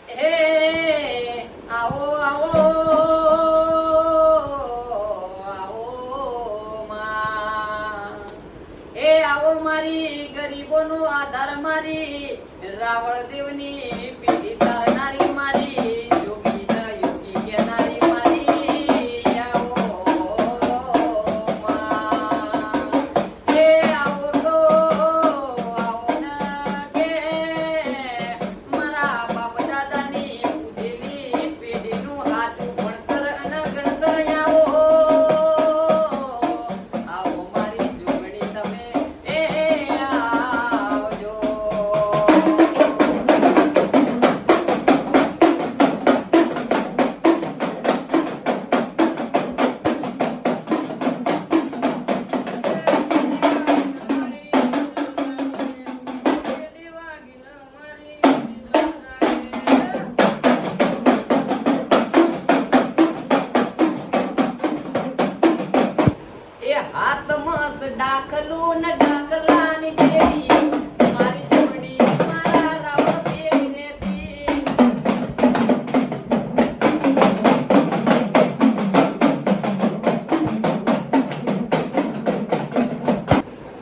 હે આવો આવો આવો માં એ આવો મારી ગરીબોનો આધાર મારી રાવળ દેવની પીડી તારનારી મારી યોગી ના યોગી કેનારી મારી આવો માં એ આવો તો આવો ના કે મારા બાપ દાદાની પૂજેલી પેઢીનું હાચું ભણતર અને ગણતર આવો મારી જોગણી તમે એ આવજો. એ હાથ મસ ડાકલું ને ડાકલાની જેડી મારી જોડી મારા રાવણ પેડી રેતી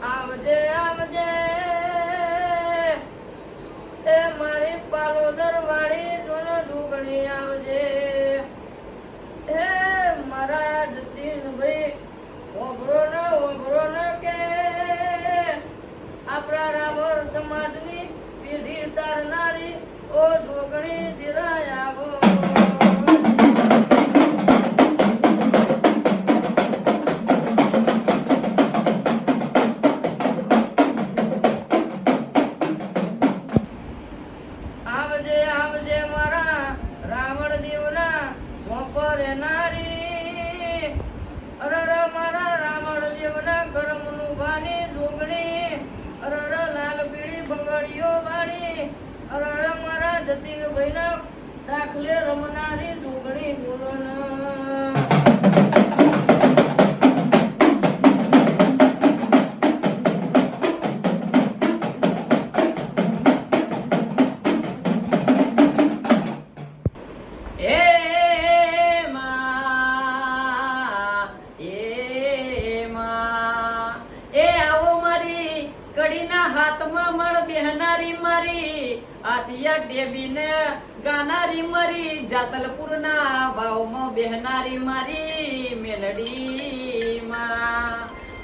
આવજે આવજે એ મારી પાલોદર વાળી જોન દુગણી આવજે હે મારા જતીનભાઈ ઓભરો ન કે આપણા રાવણ સમાજની પેઢી તારનારી ઓ જોગણી ધીરાય આવો. આવજે આવજે મારા રાવણ દેવના ઝોપર રહેનારી અરર મારા રાવણ દેવના કરમનું બાની જોગણી અરર લાલ પીળી બંગડીઓ બાણી અરર મારા જતીનભાઈના દાખલે રમનારી જોગણી બોલો ના. એ માં એ આવો મારી કડીના હાથમાં મળ બેહનારી મારી આદિયા ડેબીને ગાનારી મારી જાસલપુરના ભાવમાં બેહનારી મારી મેલડી માં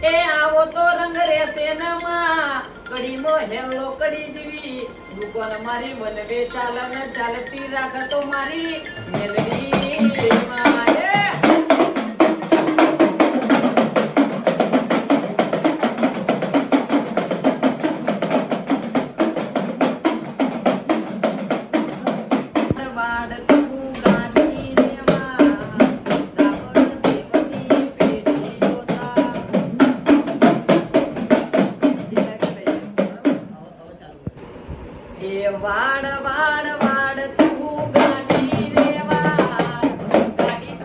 એ આવો તો રંગ રેસે ને માં કડીમાં હેલો કડી જેવી દુકાન મારી વનવે ચાલન ચાલતી રાખતો મારી મેલડી માં વાડ તું ગાની રેવા રાવણ દેવની પેઢી જોતા એ વાડ વાડ વાડ તું ગાડી રેવા ગાડી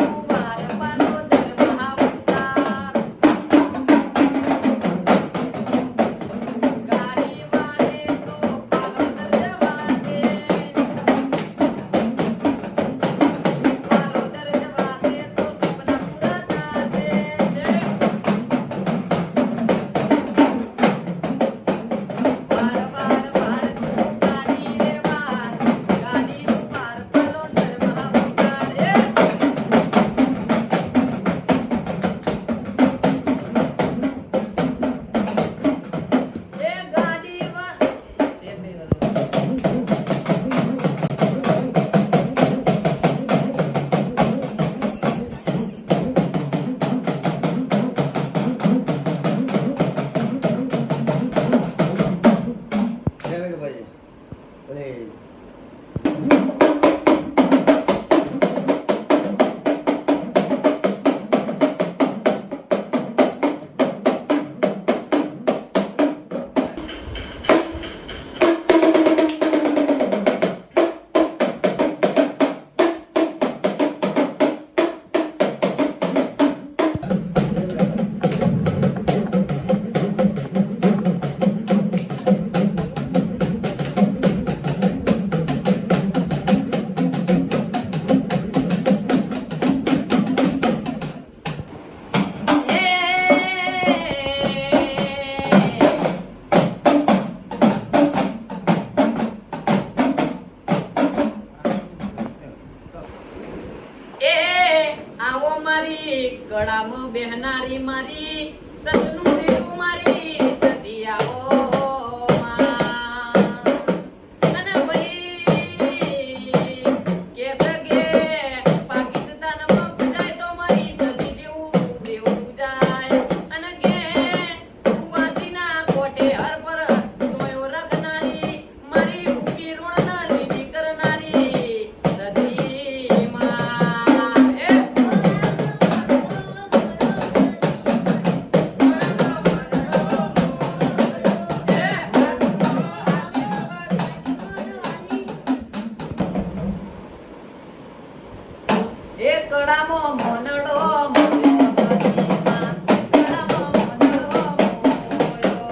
કળામાં બેહનારી મારી સદનું દેરું મારી સદી આવો અને ભાઈ કે સગે પાકિસ્તાનમાં પૂજાય તો મારી સદી જેવું દેવું પૂજાય અને કે કુવાસીના કોટે હર પર સોયો રાખનારી મારી ભૂખી ઋણના લીલી કરનારી સદી માં એ એ કડામો મોનડો મોયો સદીમાં કડામો મોનડો મોયો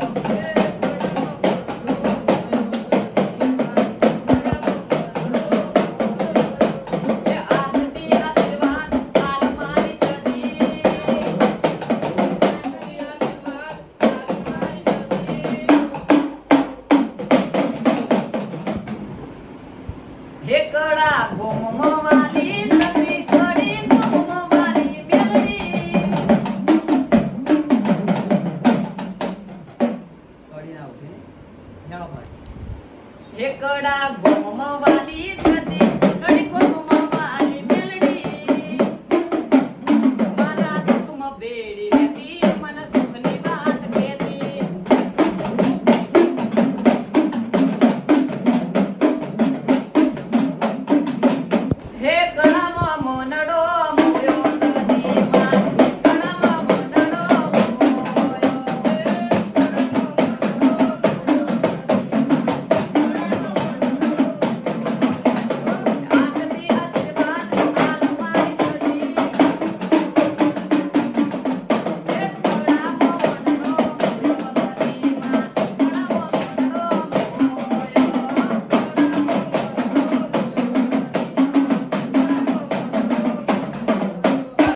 એ આરતી આશીર્વાદ આલ મારી સદી હે કડા ગોમમો વાલી સદી કડી ગોમમો વાલી મેલડી કડી ના ઉઠે હેળો ભાઈ હે કડા ગોમમો વાલી સદી કડી ગોમમો વાલી મેલડી મારા દુઃખમાં બેડી રહેતી મન સુખની વાત કહેતી હે કળામાં મોનડો